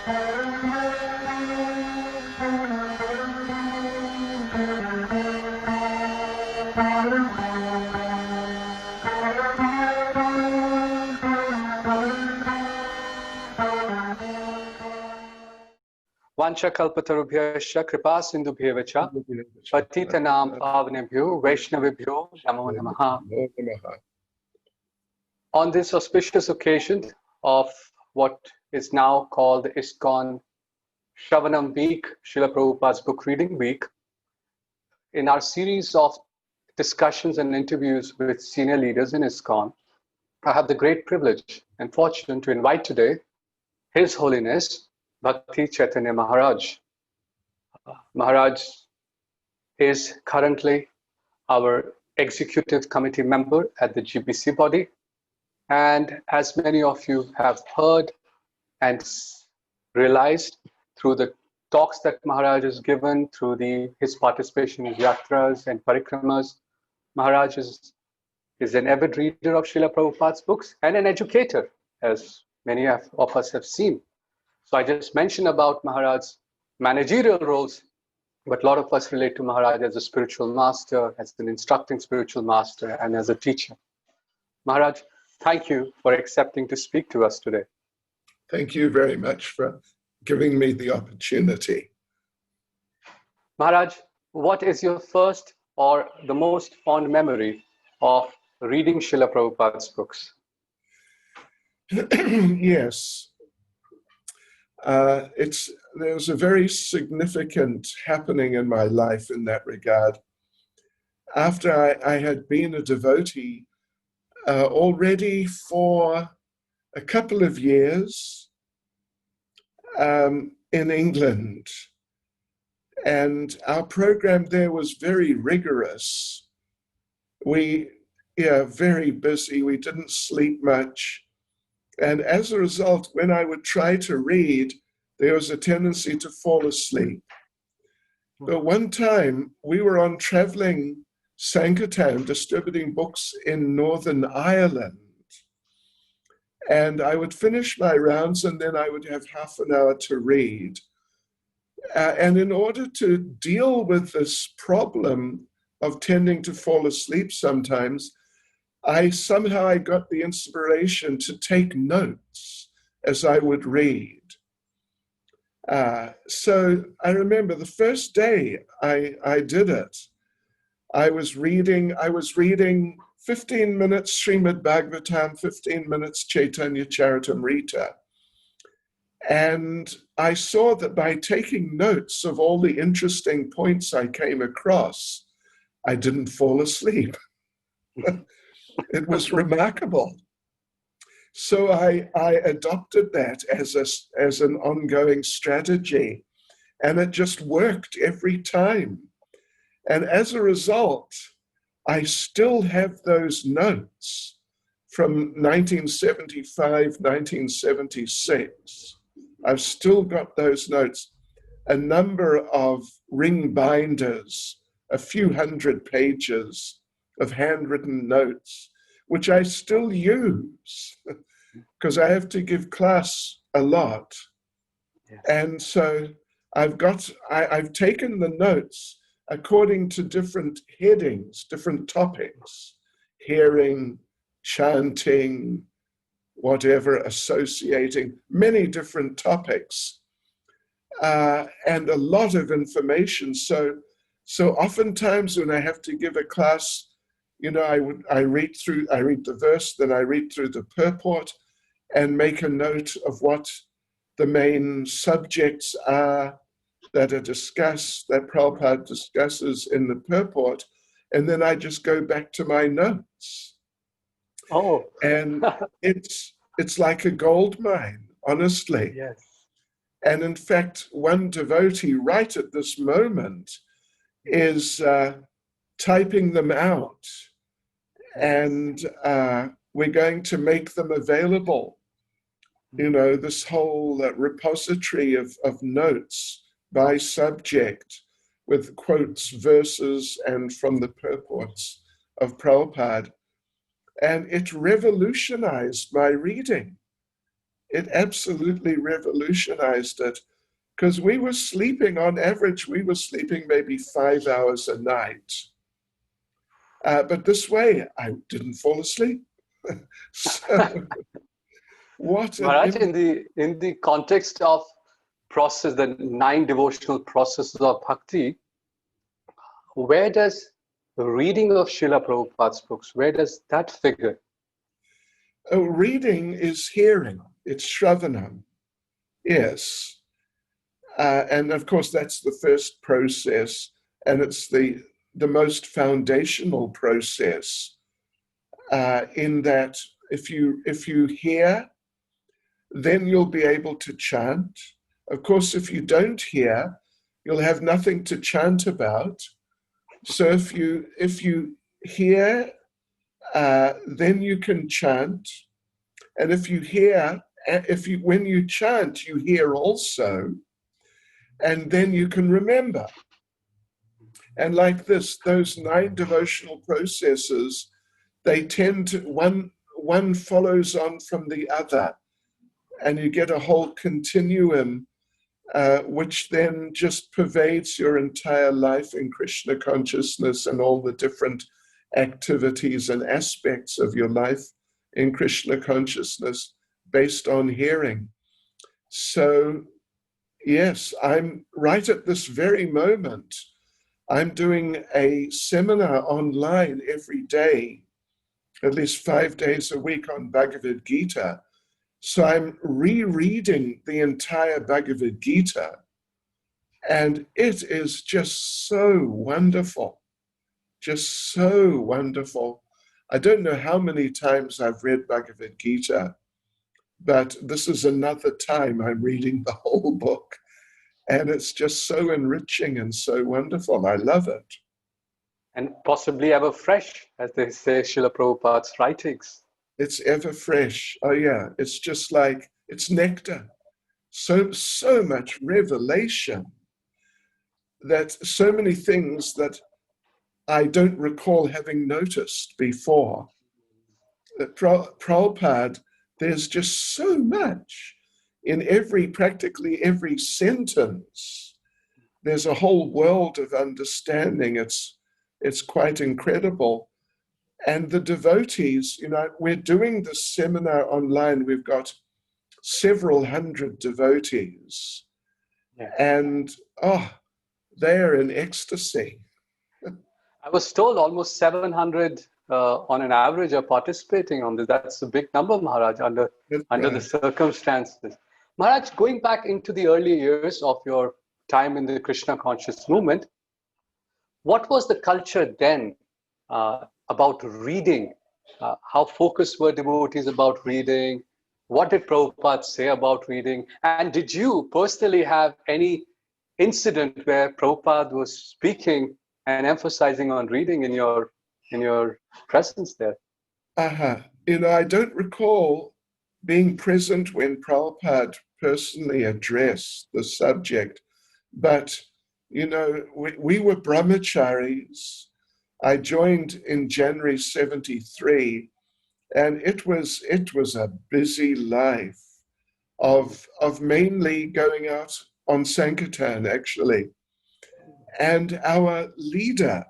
Vancha kalpatarubhyascha kripa sindhubhyevacha patitanam pavanebhyo vaishnavibhyo namo namaha. On this auspicious occasion of what is now called ISKCON Shravanam Week, Srila Prabhupada's Book Reading Week, in our series of discussions and interviews with senior leaders in ISKCON, I have the great privilege and fortune to invite today His Holiness Bhakti Chaitanya Maharaj. Maharaj is currently our executive committee member at the GBC body. And as many of you have heard and realized through the talks that Maharaj has given, through his participation in yatras and parikramas, Maharaj is an avid reader of Srila Prabhupada's books and an educator, as many of us have seen. So I just mentioned about Maharaj's managerial roles, but a lot of us relate to Maharaj as a spiritual master, as an instructing spiritual master, and as a teacher. Maharaj, thank you for accepting to speak to us today. Thank you very much for giving me the opportunity. Maharaj, what is your first or the most fond memory of reading Srila Prabhupada's books? Yes. There's a very significant happening in my life in that regard. After I had been a devotee already for a couple of years in England, and our program there was very rigorous. Very busy. We didn't sleep much. And as a result, when I would try to read, there was a tendency to fall asleep. But one time we were on traveling Sankirtan, distributing books in Northern Ireland. And I would finish my rounds and then I would have half an hour to read. And in order to deal with this problem of tending to fall asleep sometimes, I got the inspiration to take notes as I would read. So I remember the first day I did it, I was reading 15 minutes Srimad Bhagavatam, 15 minutes Chaitanya Charitamrita. And I saw that by taking notes of all the interesting points I came across, I didn't fall asleep. It was remarkable. So I adopted that as an ongoing strategy, and it just worked every time. And as a result, I still have those notes from 1975, 1976. I've still got those notes, a number of ring binders, a few hundred pages of handwritten notes, which I still use because I have to give class a lot. Yes. And so I've taken the notes according to different headings, different topics, hearing, chanting, whatever, associating, many different topics, and a lot of information. So oftentimes when I have to give a class, I read the verse, then I read through the purport and make a note of what the main subjects are that are discussed, that Prabhupada discusses in the purport, and then I just go back to my notes. Oh. And it's like a gold mine, honestly. Yes. And in fact, one devotee right at this moment is typing them out, and we're going to make them available. This whole repository of notes by subject with quotes, verses, and from the purports of Prabhupada. And it revolutionized my reading. it absolutely revolutionized it, because we were sleeping, on average, we were sleeping maybe 5 hours a night. But this way, I didn't fall asleep. So, what Maharaj, an in the context of process, the 9 devotional processes of bhakti, where does the reading of Srila Prabhupada's books, where does that figure? reading is hearing. It's shravanam. Yes. And of course, that's the first process, and it's the most foundational process, in that if you hear, then you'll be able to chant. Of course, if you don't hear, you'll have nothing to chant about. So if you hear, then you can chant. And if you hear, when you chant, you hear also, and then you can remember. And like this, those 9 devotional processes, they tend to, one follows on from the other, and you get a whole continuum, which then just pervades your entire life in Krishna consciousness and all the different activities and aspects of your life in Krishna consciousness based on hearing. So, yes, I'm right at this very moment, I'm doing a seminar online every day, at least 5 days a week, on Bhagavad Gita. So I'm rereading the entire Bhagavad Gita, and it is just so wonderful, just so wonderful. I don't know how many times I've read Bhagavad Gita, but this is another time I'm reading the whole book, and it's just so enriching and so wonderful. I love it. And possibly ever fresh, as they say, Srila Prabhupada's writings. It's ever fresh. Oh yeah, it's just like, it's nectar. So much revelation, that so many things that I don't recall having noticed before. Prabhupada, there's just so much in practically every sentence. There's a whole world of understanding. It's quite incredible. And the devotees, we're doing this seminar online. We've got several hundred devotees. Yeah. And, they're in ecstasy. I was told almost 700 on an average are participating on this. That's a big number, Maharaj, under the circumstances. Maharaj, going back into the early years of your time in the Krishna conscious movement, what was the culture then about reading? How focused were devotees about reading? What did Prabhupada say about reading? And did you personally have any incident where Prabhupada was speaking and emphasizing on reading in your presence there? I don't recall being present when Prabhupada personally addressed the subject, but we were brahmacharis. I joined in January 73, and it was a busy life of mainly going out on Sankirtan, actually. And our leader,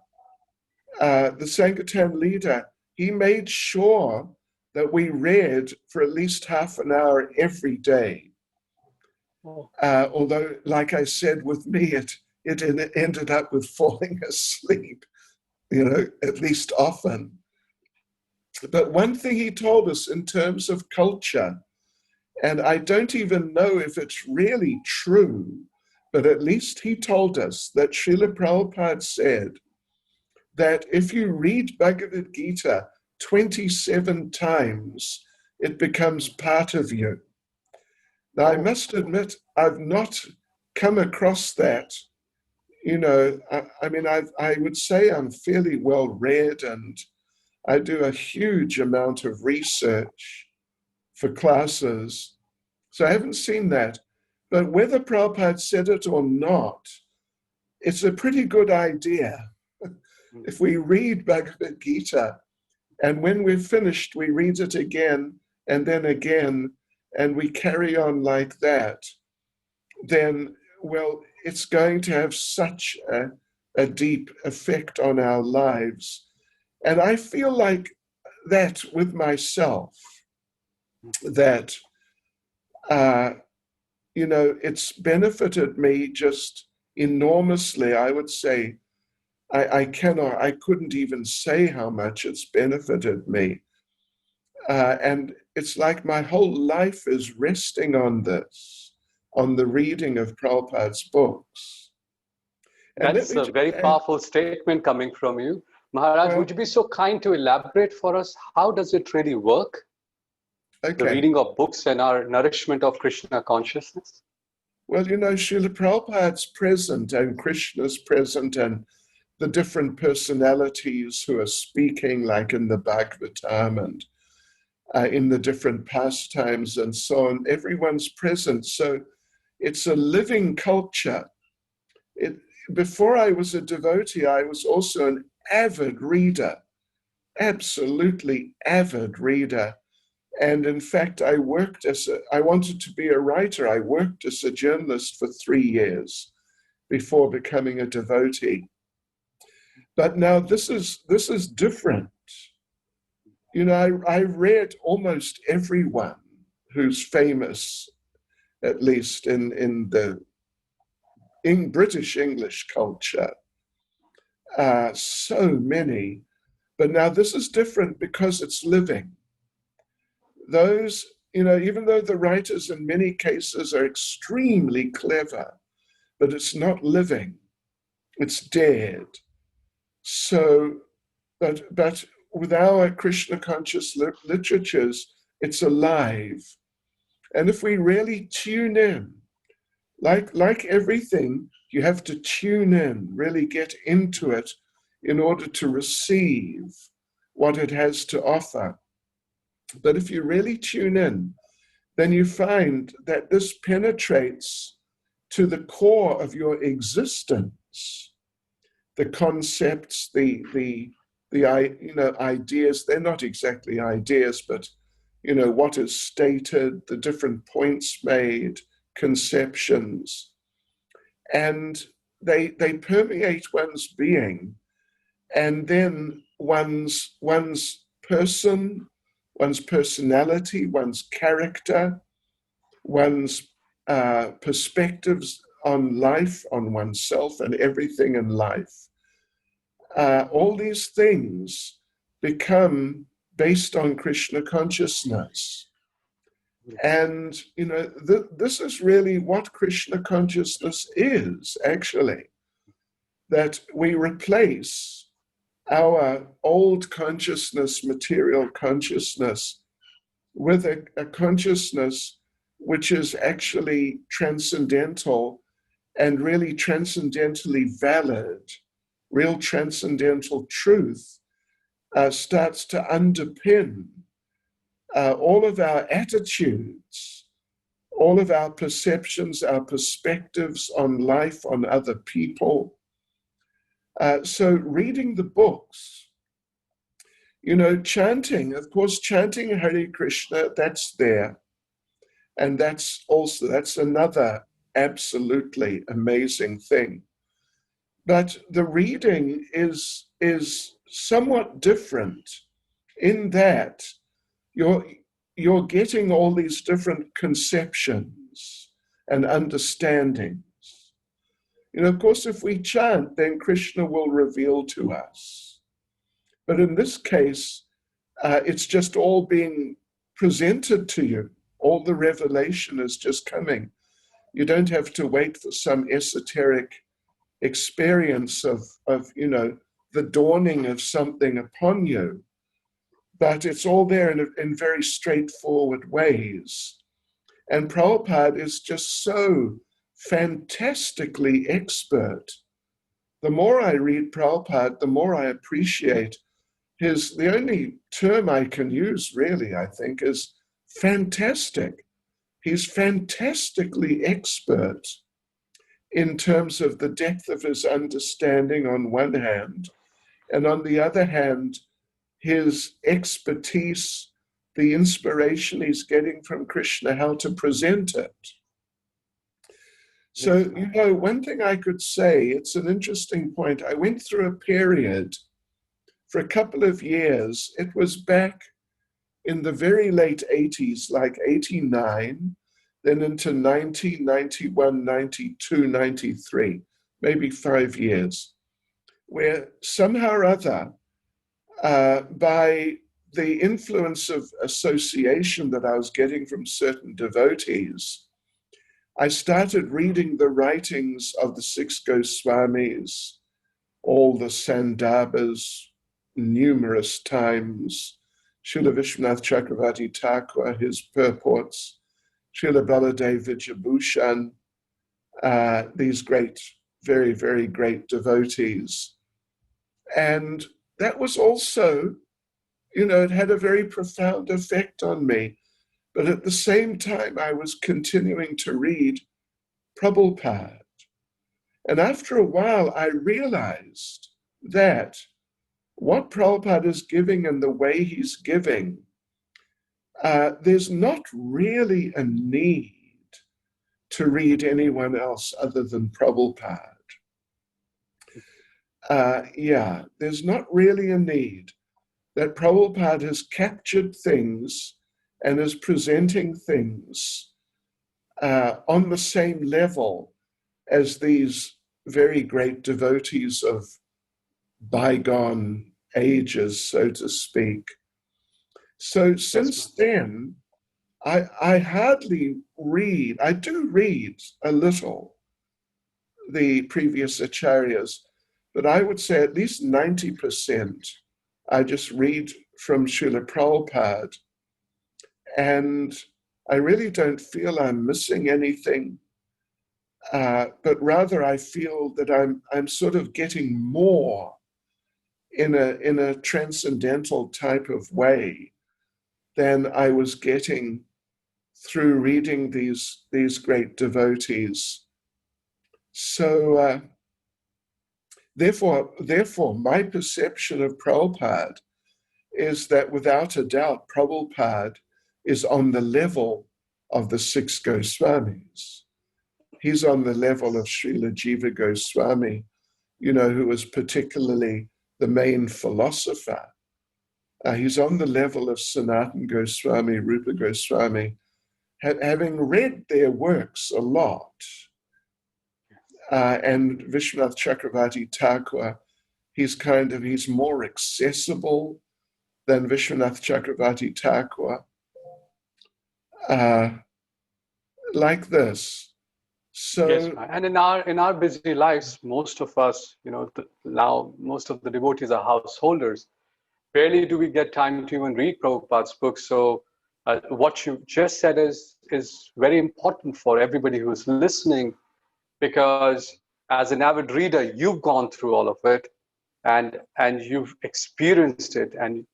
the Sankirtan leader, he made sure that we read for at least half an hour every day. Although, like I said, with me, it ended up with falling asleep, at least often. But one thing he told us in terms of culture, and I don't even know if it's really true, but at least he told us that Srila Prabhupada said that if you read Bhagavad Gita 27 times, it becomes part of you. Now, I must admit, I've not come across that. I would say I'm fairly well read, and I do a huge amount of research for classes. So I haven't seen that. But whether Prabhupada said it or not, it's a pretty good idea. If we read Bhagavad Gita, and when we're finished, we read it again, and then again, and we carry on like that, then, well, it's going to have such a deep effect on our lives. And I feel like that with myself, that, it's benefited me just enormously. I would say, I couldn't even say how much it's benefited me. And it's like my whole life is resting on this, on the reading of Prabhupada's books. And let That's me a just very add, powerful statement coming from you. Maharaj, well, would you be so kind to elaborate for us? How does it really work? The okay. reading of books and our nourishment of Krishna consciousness? Well, Srila Prabhupada's present and Krishna's present and the different personalities who are speaking, like in the Bhagavatam and in the different pastimes and so on, everyone's present. So it's a living culture. Before I was a devotee, I was also an avid reader, absolutely avid reader. And in fact, I wanted to be a writer. I worked as a journalist for 3 years before becoming a devotee. But now this is different. I read almost everyone who's famous, at least in British English culture. So many. But now this is different because it's living. Those, even though the writers in many cases are extremely clever, but it's not living, it's dead. So, but with our Krishna conscious literatures, it's alive. And if we really tune in, like everything, you have to tune in, really get into it in order to receive what it has to offer. But if you really tune in, then you find that this penetrates to the core of your existence. The concepts, the ideas, they're not exactly ideas, but what is stated, the different points made, conceptions, and they permeate one's being, and then one's person, one's personality, one's character, one's perspectives on life, on oneself, and everything in life. All these things become based on Krishna consciousness. And, this is really what Krishna consciousness is, actually, that we replace our old consciousness, material consciousness, with a consciousness which is actually transcendental and really transcendentally valid. Real transcendental truth starts to underpin all of our attitudes, all of our perceptions, our perspectives on life, on other people. So reading the books, chanting, of course, chanting Hare Krishna, that's there. And that's another absolutely amazing thing. But the reading is somewhat different in that you're getting all these different conceptions and understandings. Of course, if we chant, then Krishna will reveal to us. But in this case, it's just all being presented to you. All the revelation is just coming. You don't have to wait for some esoteric experience of the dawning of something upon you. But it's all there in very straightforward ways. And Prabhupada is just so fantastically expert. The more I read Prabhupada, the more I appreciate the only term I can use, really, I think, is fantastic. He's fantastically expert in terms of the depth of his understanding on one hand, and on the other hand, his expertise the inspiration he's getting from Krishna, how to present it. So, you know, one thing I could say, it's an interesting point. I went through a period for a couple of years. It was back in the very late 80s, like 89, then into 1991, 92, 93, maybe 5 years, where somehow or other, by the influence of association that I was getting from certain devotees, I started reading the writings of the six Goswamis, all the Sandarbhas, numerous times, Srila Vishwanath Chakravarti Thakur, his purports, Srila Baladev Vijayabhushan, these great, very, very great devotees. And that was also, you know, it had a very profound effect on me. But at the same time, I was continuing to read Prabhupada. And after a while, I realized that what Prabhupada is giving and the way he's giving, there's not really a need to read anyone else other than Prabhupada. There's not really a need. That Prabhupada has captured things and is presenting things on the same level as these very great devotees of bygone ages, so to speak. So since then, I hardly read. I do read a little the previous acharyas, but I would say at least 90% I just read from Srila Prabhupada, and I really don't feel I'm missing anything, but rather I feel that I'm sort of getting more in a transcendental type of way than I was getting through reading these great devotees. So therefore, my perception of Prabhupada is that without a doubt, Prabhupada is on the level of the six Goswamis. He's on the level of Srila Jiva Goswami, you know, who was particularly the main philosopher. He's on the level of Sanatana Goswami, Rupa Goswami, having read their works a lot. And Vishwanath Chakravarti Thakur, he's more accessible than Vishwanath Chakravarti Thakur. Like this. So, yes, and in our busy lives, most of us, you know, now most of the devotees are householders. Barely do we get time to even read Prabhupada's books. So what you just said is very important for everybody who is listening, because as an avid reader, you've gone through all of it, and you've experienced it, and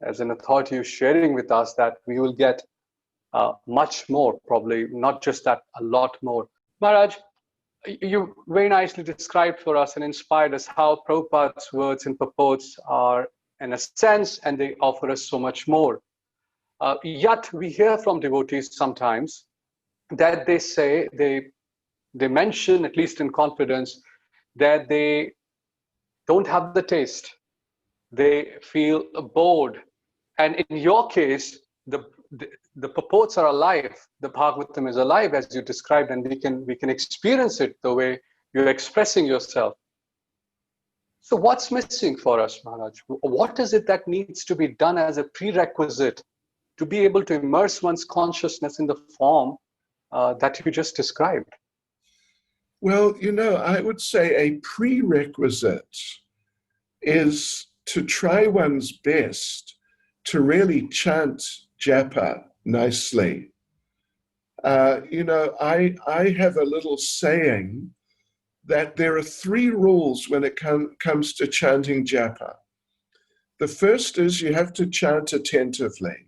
as an authority, you're sharing with us that we will get much more, probably not just that, a lot more. Maharaj, you very nicely described for us and inspired us how Prabhupada's words and purports are in a sense, and they offer us so much more. Yet we hear from devotees sometimes that they say, they mention, at least in confidence, that they don't have the taste. They feel bored. And in your case, the purports are alive. The Bhagavatam is alive, as you described, and we can experience it the way you're expressing yourself. So what's missing for us, Maharaj? What is it that needs to be done as a prerequisite to be able to immerse one's consciousness in the form that you just described? Well, you know, I would say a prerequisite is to try one's best to really chant japa nicely. You know, I have a little saying that there are 3 rules when it comes to chanting japa. The first is you have to chant attentively.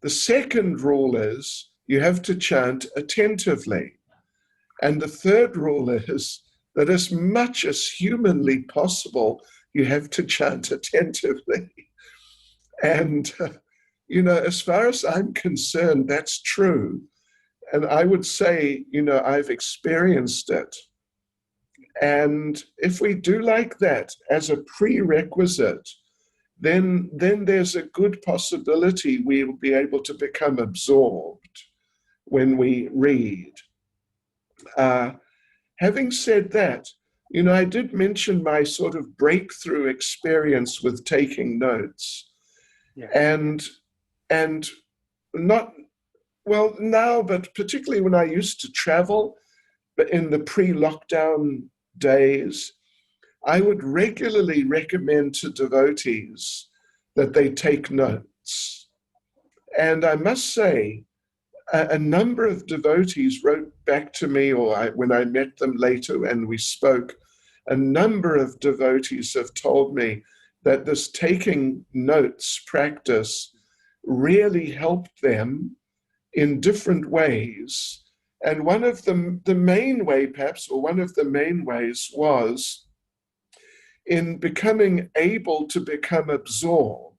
The second rule is you have to chant attentively. And the third rule is that as much as humanly possible, you have to chant attentively. And as far as I'm concerned, that's true. And I would say, I've experienced it. And if we do like that as a prerequisite, then there's a good possibility we'll be able to become absorbed when we read. Having said that, I did mention my sort of breakthrough experience with taking notes. Yeah. And not, well, now, but particularly when I used to travel, but in the pre-lockdown days, I would regularly recommend to devotees that they take notes. And I must say, a number of devotees wrote back to me, when I met them later and we spoke, a number of devotees have told me that this taking notes practice really helped them in different ways. And one of them, the main way perhaps, or one of the main ways was in becoming able to become absorbed,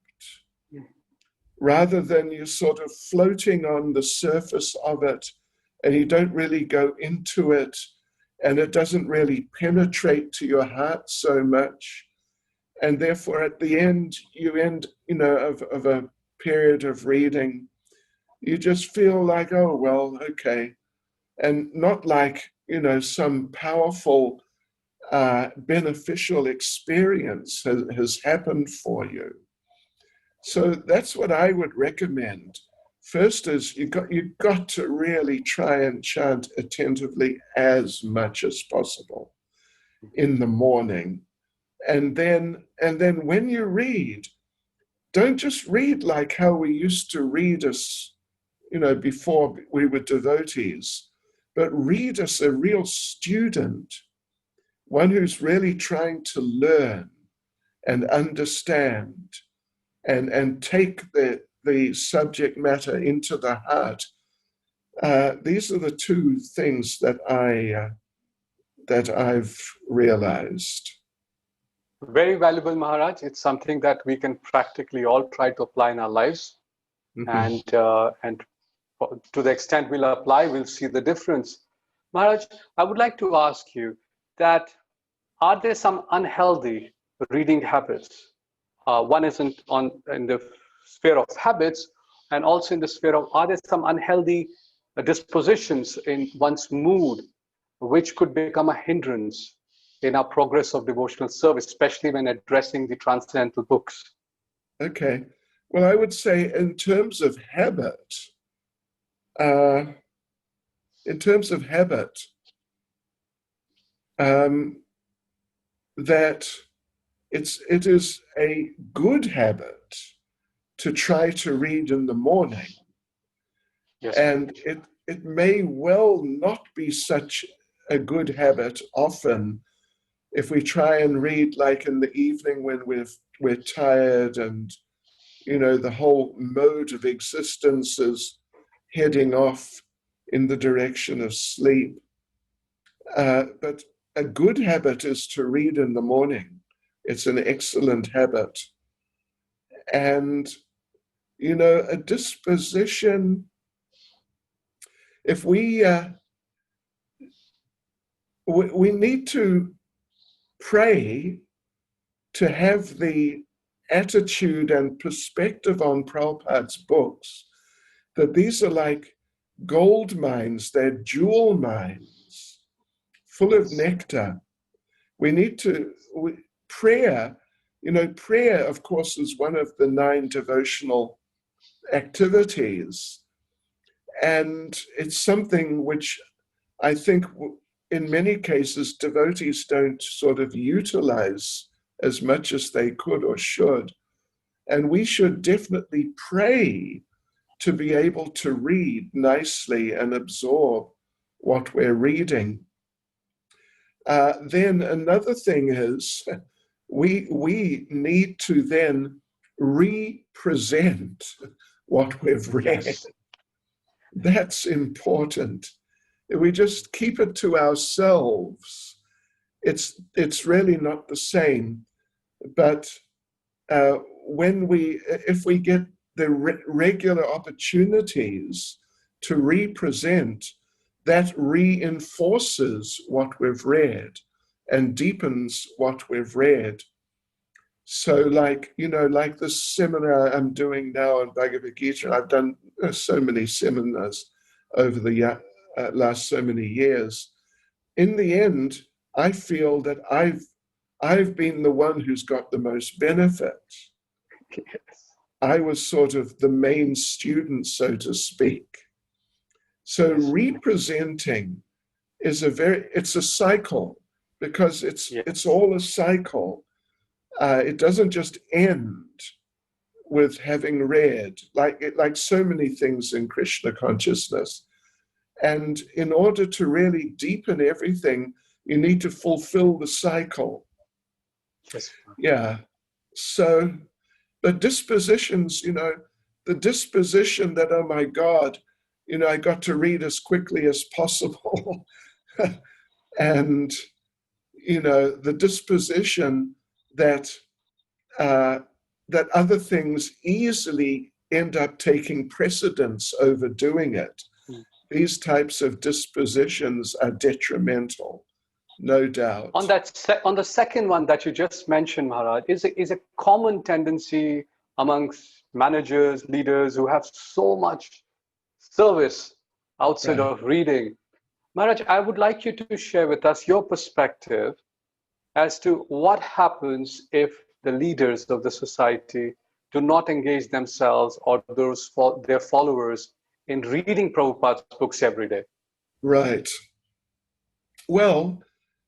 rather than you sort of floating on the surface of it and you don't really go into it and it doesn't really penetrate to your heart so much. And therefore at the end, you end, of a period of reading, you just feel like, oh, well, okay. And not like, some powerful, beneficial experience has happened for you. So that's what I would recommend. First is you've got to really try and chant attentively as much as possible in the morning. And then when you read, don't just read like how we used to read as, before we were devotees, but read as a real student, one who's really trying to learn and understand and take the subject matter into the heart. These are the two things that I've realized. Very valuable, Maharaj. It's something that we can practically all try to apply in our lives. Mm-hmm. And to the extent we'll apply, we'll see the difference. Maharaj, I would like to ask you that, are there some unhealthy reading habits? One isn't in the sphere of habits, and also in the sphere of, are there some unhealthy dispositions in one's mood which could become a hindrance in our progress of devotional service, especially when addressing the transcendental books? Okay. Well, I would say in terms of habit, that it is a good habit to try to read in the morning. Yes. And it may well not be such a good habit often if we try and read like in the evening when we're tired and, the whole mode of existence is heading off in the direction of sleep. But a good habit is to read in the morning. It's an excellent habit. And, a disposition, if we need to pray to have the attitude and perspective on Prabhupada's books, that these are like gold mines, they're jewel mines, full of nectar. We need to, prayer, prayer, of course, is one of the 9 devotional activities. And it's something which I think in many cases devotees don't sort of utilize as much as they could or should. And we should definitely pray to be able to read nicely and absorb what we're reading. Then another thing is we need to then represent what we've read. Yes. That's important. If we just keep it to ourselves, it's really not the same. But if we get regular opportunities to represent that reinforces what we've read and deepens what we've read. So like this seminar I'm doing now on Bhagavad Gita, I've done so many seminars over the last so many years. In the end, I feel that I've been the one who's got the most benefit. Yes. I was sort of the main student, so to speak. So Yes. representing is it's a cycle, because it's all a cycle. It doesn't just end with having read, like so many things in Krishna consciousness. And in order to really deepen everything, you need to fulfill the cycle. Yes. Yeah. So, but dispositions, the disposition that, oh my God, I got to read as quickly as possible. And, the disposition that that other things easily end up taking precedence over doing it. These types of dispositions are detrimental, no doubt. On the second one that you just mentioned, Maharaj, is a common tendency amongst managers, leaders who have so much service outside Right. of reading. Maharaj, I would like you to share with us your perspective as to what happens if the leaders of the society do not engage themselves or their followers in reading Prabhupada's books every day. Right. Well,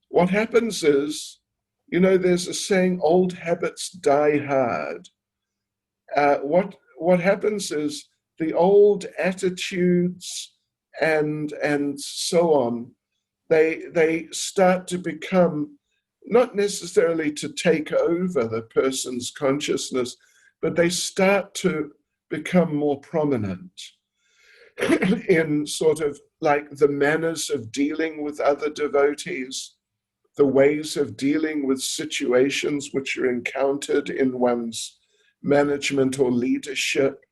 what happens is, there's a saying, old habits die hard. What happens is the old attitudes and so on, they start to become, not necessarily to take over the person's consciousness, but they start to become more prominent in sort of like the manners of dealing with other devotees, the ways of dealing with situations which are encountered in one's management or leadership.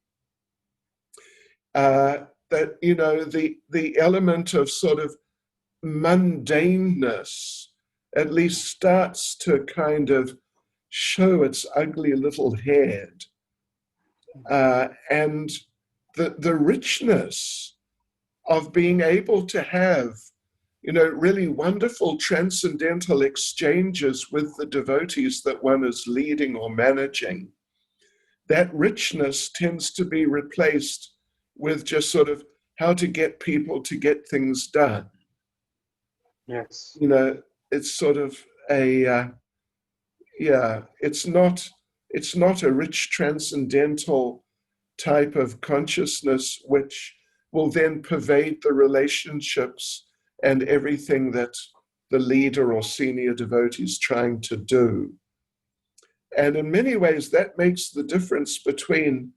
That, the element of sort of mundaneness at least starts to kind of show its ugly little head. And the richness of being able to have, really wonderful transcendental exchanges with the devotees that one is leading or managing, that richness tends to be replaced with just sort of how to get people to get things done. Yes. It's sort of it's not a rich transcendental type of consciousness which will then pervade the relationships and everything that the leader or senior devotee is trying to do. And in many ways, that makes the difference between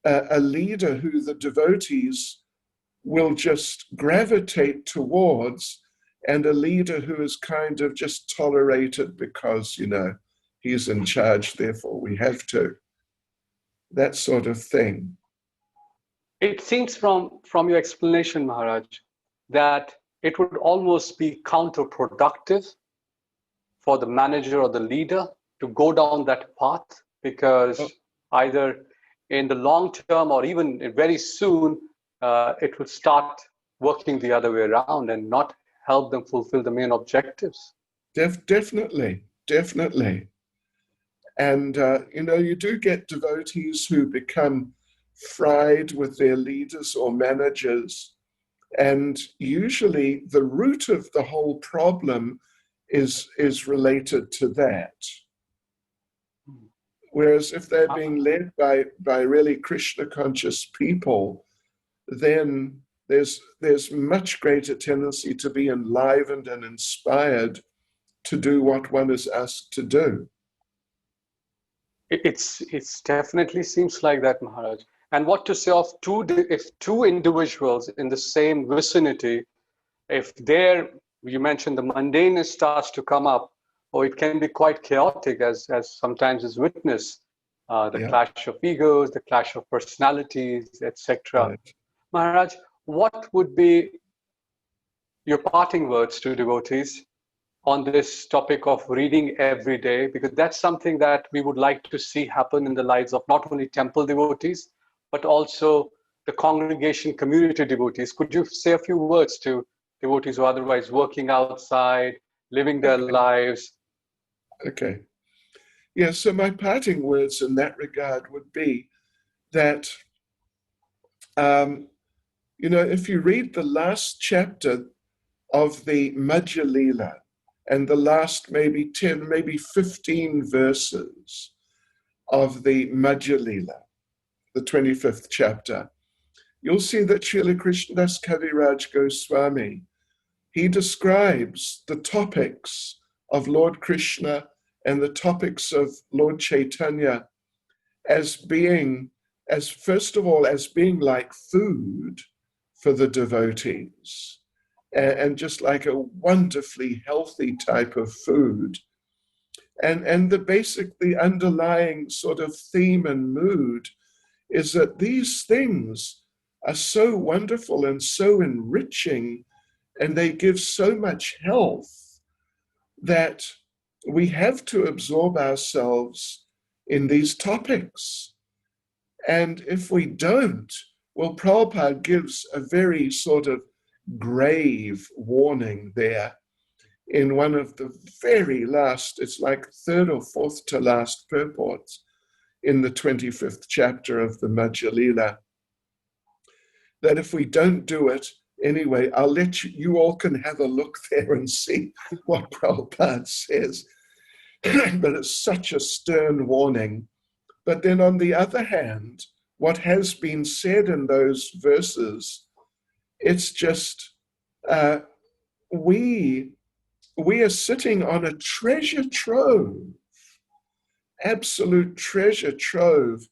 a leader who the devotees will just gravitate towards and a leader who is kind of just tolerated because, he's in charge, therefore we have to. That sort of thing. It seems from your explanation, Maharaj, that it would almost be counterproductive for the manager or the leader to go down that path, because either in the long term or even very soon, it will start working the other way around and not help them fulfill the main objectives. Definitely. And, you do get devotees who become fried with their leaders or managers. And usually the root of the whole problem is related to that. Whereas if they're being led by really Krishna conscious people, then there's much greater tendency to be enlivened and inspired to do what one is asked to do. It's definitely seems like that, Maharaj. And what to say of if two individuals in the same vicinity, if you mentioned the mundaneness starts to come up, or it can be quite chaotic, as sometimes is witnessed. the Yeah, clash of egos, the clash of personalities, etc. right. Maharaj, what would be your parting words to devotees on this topic of reading every day? Because that's something that we would like to see happen in the lives of not only temple devotees, but also the congregation community devotees. Could you say a few words to devotees who are otherwise working outside, living their Okay, lives? okay. Yeah, so my parting words in that regard would be that, um, if you read the last chapter of the Madhya Lila and the last maybe 10, maybe 15 verses of the Madhya Lila, the 25th chapter, you'll see that Srila Krishnadas Kaviraj Goswami, he describes the topics of Lord Krishna and the topics of Lord Chaitanya as being, as first of all, as being like food for the devotees, and just like a wonderfully healthy type of food. And the underlying sort of theme and mood is that these things are so wonderful and so enriching, and they give so much health that we have to absorb ourselves in these topics. And if we don't, well, Prabhupada gives a very sort of grave warning there in one of the very last, it's like third or fourth to last purports in the 25th chapter of the Madhya Lila, that if we don't do it, anyway, I'll let you all can have a look there and see what Prabhupada says. But it's such a stern warning. But then on the other hand, what has been said in those verses, it's just, we are sitting on a treasure trove, absolute treasure trove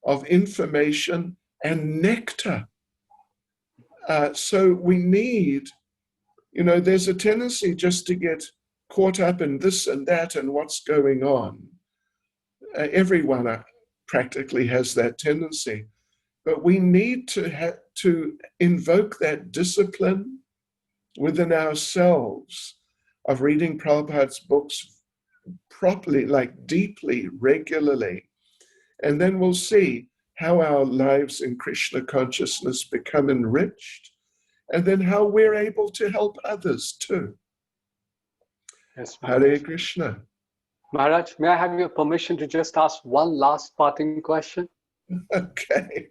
of information and nectar. So we need, there's a tendency just to get caught up in this and that and what's going on. Everyone practically has that tendency. But we need to invoke that discipline within ourselves of reading Prabhupada's books properly, like deeply, regularly. And then we'll see how our lives in Krishna consciousness become enriched, and then how we're able to help others too. Yes, Hare Maharaj. Krishna. Maharaj, may I have your permission to just ask one last parting question? Okay.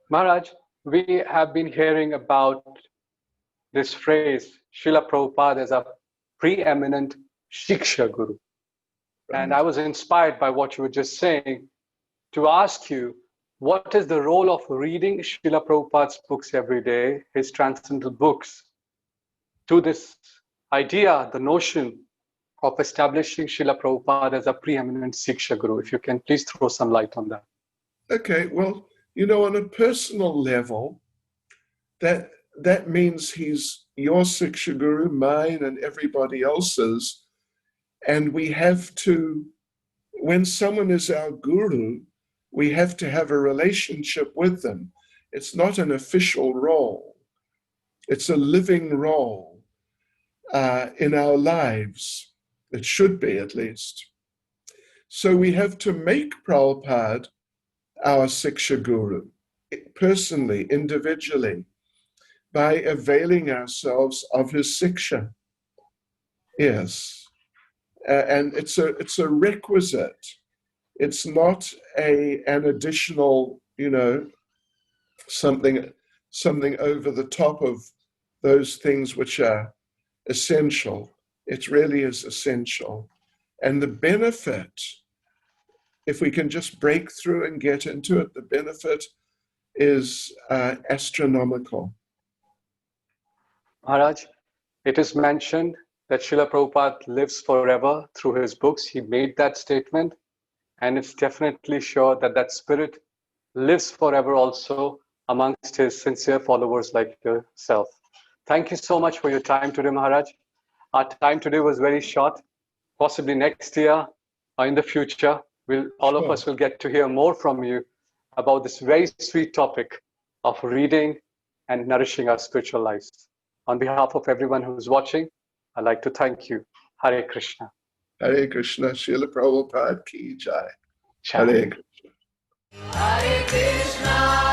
Maharaj, we have been hearing about this phrase, Srila Prabhupada as a preeminent Shiksha Guru. And I was inspired by what you were just saying to ask you, what is the role of reading Srila Prabhupada's books every day, his transcendental books, to this idea, the notion of establishing Srila Prabhupada as a preeminent Shiksha Guru? If you can please throw some light on that. Okay, well, on a personal level, that means he's your Shiksha Guru, mine, and everybody else's. And we have to, when someone is our guru, we have to have a relationship with them. It's not an official role. It's a living role in our lives. It should be, at least. So we have to make Prabhupada our Shiksha Guru, personally, individually, by availing ourselves of his Shiksha. Yes. And it's a requisite. It's not an additional, something over the top of those things which are essential. It really is essential. And the benefit, if we can just break through and get into it, the benefit is astronomical. Maharaj, it is mentioned that Srila Prabhupada lives forever through his books. He made that statement, and it's definitely sure that that spirit lives forever also amongst his sincere followers like yourself. Thank you so much for your time today, Maharaj. Our time today was very short. Possibly next year or in the future, all of Sure. us will get to hear more from you about this very sweet topic of reading and nourishing our spiritual lives. On behalf of everyone who's watching, I'd like to thank you. Hare Krishna. Hare Krishna, Srila Prabhupada ki jai. Jai. Hare Krishna. Hare Krishna.